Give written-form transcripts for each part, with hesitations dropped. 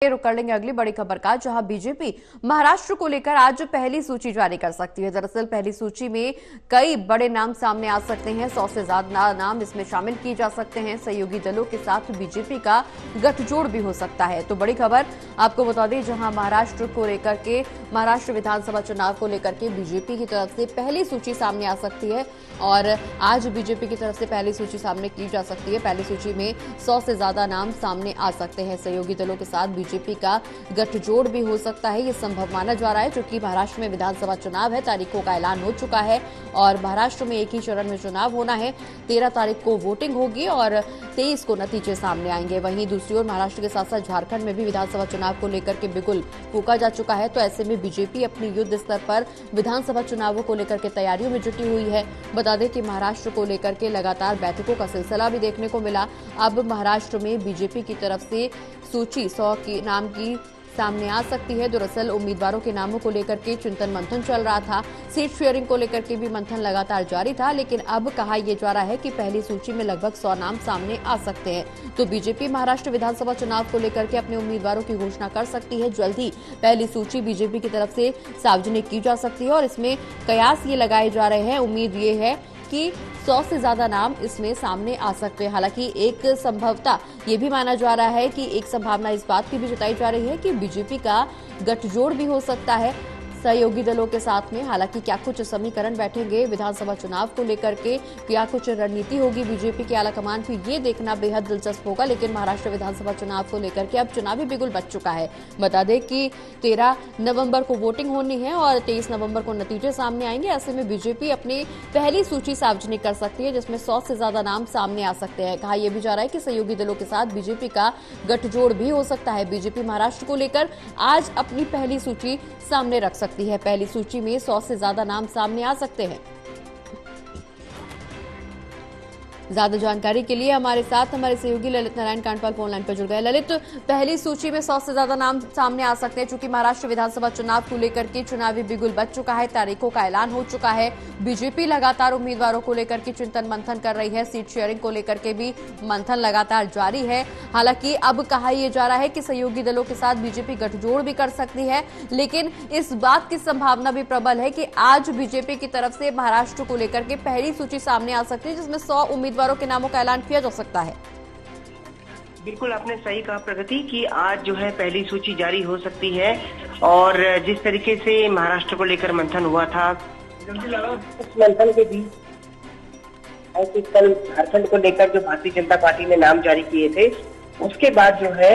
रुक कर लेंगे अगली बड़ी खबर का, जहां बीजेपी महाराष्ट्र को लेकर आज पहली सूची जारी कर सकती है। दरअसल पहली सूची में कई बड़े नाम सामने आ सकते हैं, 100 से ज्यादा नाम इसमें शामिल किए जा सकते हैं। सहयोगी दलों के साथ बीजेपी का गठजोड़ भी हो सकता है। तो बड़ी खबर आपको बता दें, जहां महाराष्ट्र को लेकर के महाराष्ट्र विधानसभा चुनाव को लेकर के बीजेपी की तरफ से पहली सूची सामने आ सकती है और आज बीजेपी की तरफ से पहली सूची सामने की जा सकती है। पहली सूची में 100 से ज्यादा नाम सामने आ सकते हैं। सहयोगी दलों के साथ बीजेपी का गठजोड़ भी हो सकता है, ये संभव माना जा रहा है, क्योंकि महाराष्ट्र में विधानसभा चुनाव है, तारीखों का ऐलान हो चुका है और महाराष्ट्र में एक ही चरण में चुनाव होना है। 13 तारीख को वोटिंग होगी और 23 को नतीजे सामने आएंगे। वहीं दूसरी ओर महाराष्ट्र के साथ साथ झारखंड में भी विधानसभा चुनाव को लेकर के बिगुल फूंका जा चुका है। तो ऐसे में बीजेपी अपनी युद्ध स्तर पर विधानसभा चुनावों को लेकर के तैयारियों में जुटी हुई है। बता दें कि महाराष्ट्र को लेकर के लगातार बैठकों का सिलसिला भी देखने को मिला। अब महाराष्ट्र में बीजेपी की तरफ से सूची 100 की नाम की सामने आ सकती है। दरअसल उम्मीदवारों के नामों को लेकर के चिंतन मंथन चल रहा था, सीट शेयरिंग को लेकर के भी मंथन लगातार जारी था, लेकिन अब कहा यह जा रहा है कि पहली सूची में लगभग 100 नाम सामने आ सकते हैं। तो बीजेपी महाराष्ट्र विधानसभा चुनाव को लेकर के अपने उम्मीदवारों की घोषणा कर सकती है। जल्द ही पहली सूची बीजेपी की तरफ से सार्वजनिक की जा सकती है और इसमें कयास ये लगाए जा रहे हैं। उम्मीद ये है कि 100 से ज्यादा नाम इसमें सामने आ सकते हैं। हालांकि एक संभवता ये भी माना जा रहा है कि एक संभावना इस बात की भी जताई जा रही है कि बीजेपी का गठजोड़ भी हो सकता है सहयोगी दलों के साथ में। हालांकि क्या कुछ समीकरण बैठेंगे विधानसभा चुनाव को लेकर के, क्या कुछ रणनीति होगी बीजेपी के आलाकमान की, ये देखना बेहद दिलचस्प होगा। लेकिन महाराष्ट्र विधानसभा चुनाव को लेकर के अब चुनावी बिगुल बच चुका है। बता दें कि 13 नवंबर को वोटिंग होनी है और 23 नवंबर को नतीजे सामने आएंगे। ऐसे में बीजेपी अपनी पहली सूची सार्वजनिक कर सकती है, जिसमें 100 से ज्यादा नाम सामने आ सकते हैं। कहा यह भी जा रहा है कि सहयोगी दलों के साथ बीजेपी का गठजोड़ भी हो सकता है। बीजेपी महाराष्ट्र को लेकर आज अपनी पहली सूची सामने रख सकती है। पहली सूची में 100 से ज्यादा नाम सामने आ सकते हैं। ज्यादा जानकारी के लिए हमारे साथ हमारे सहयोगी ललित नारायण कांडपाल फोन लाइन पर जुड़ गए। ललित, पहली सूची में 100 से ज्यादा नाम सामने आ सकते हैं, चूंकि महाराष्ट्र विधानसभा चुनाव को लेकर के चुनावी बिगुल बच चुका है, तारीखों का ऐलान हो चुका है। बीजेपी लगातार उम्मीदवारों को लेकर के चिंतन मंथन कर रही है, सीट शेयरिंग को लेकर के भी मंथन लगातार जारी है। हालांकि अब कहा यह जा रहा है कि सहयोगी दलों के साथ बीजेपी गठजोड़ भी कर सकती है, लेकिन इस बात की संभावना भी प्रबल है कि आज बीजेपी की तरफ से महाराष्ट्र को लेकर के पहली सूची सामने आ सकती है, जिसमें 100 उम्मीदवारों के नामों का ऐलान किया जा सकता है। बिल्कुल आपने सही कहा प्रगति कि आज जो है पहली सूची जारी हो सकती है और जिस तरीके से महाराष्ट्र को लेकर मंथन हुआ था, उस मंथन के बीच कल झारखंड को लेकर जो भारतीय जनता पार्टी ने नाम जारी किए थे, उसके बाद जो है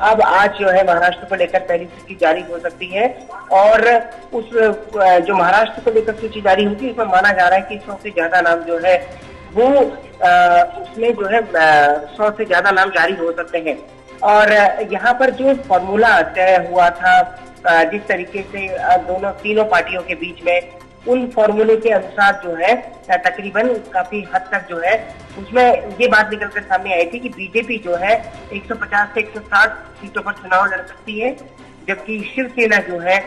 अब आज जो है महाराष्ट्र को लेकर पहली सूची जारी हो सकती है और उस जो महाराष्ट्र को लेकर सूची जारी होगी, उसमें माना जा रहा है कि 100 से ज्यादा नाम जो है वो उसमें जो है 100 से ज्यादा नाम जारी हो सकते हैं। और यहाँ पर जो फॉर्मूला तय हुआ था जिस तरीके से तीनों पार्टियों के बीच में, उन फॉर्मूले के अनुसार जो है तकरीबन काफी हद तक जो है उसमें ये बात निकलकर सामने आई थी कि बीजेपी जो है 150 से 160 सीटों पर चुनाव लड़ सकती है, जबकि शिवसेना जो है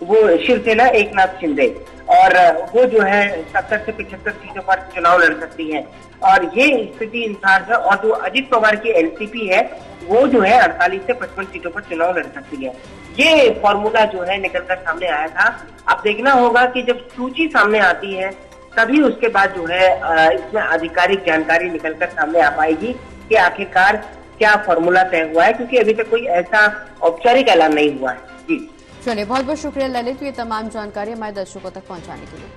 वो शिवसेना एकनाथ शिंदे और वो जो है 70 से 75 सीटों पर चुनाव लड़ सकती है। और ये स्थिति इंसार है और जो अजित पवार की एनसीपी है वो जो है 48 से 55 सीटों पर चुनाव लड़ सकती है। ये फॉर्मूला जो है निकलकर सामने आया था। अब देखना होगा कि जब सूची सामने आती है तभी उसके बाद जो है इसमें आधिकारिक जानकारी निकलकर सामने आ पाएगी कि आखिरकार क्या फॉर्मूला तय हुआ है, क्योंकि अभी तक कोई ऐसा औपचारिक ऐलान नहीं हुआ है। जी चलिए, बहुत बहुत शुक्रिया ललित, ये तमाम जानकारी हमारे दर्शकों तक पहुंचाने के लिए।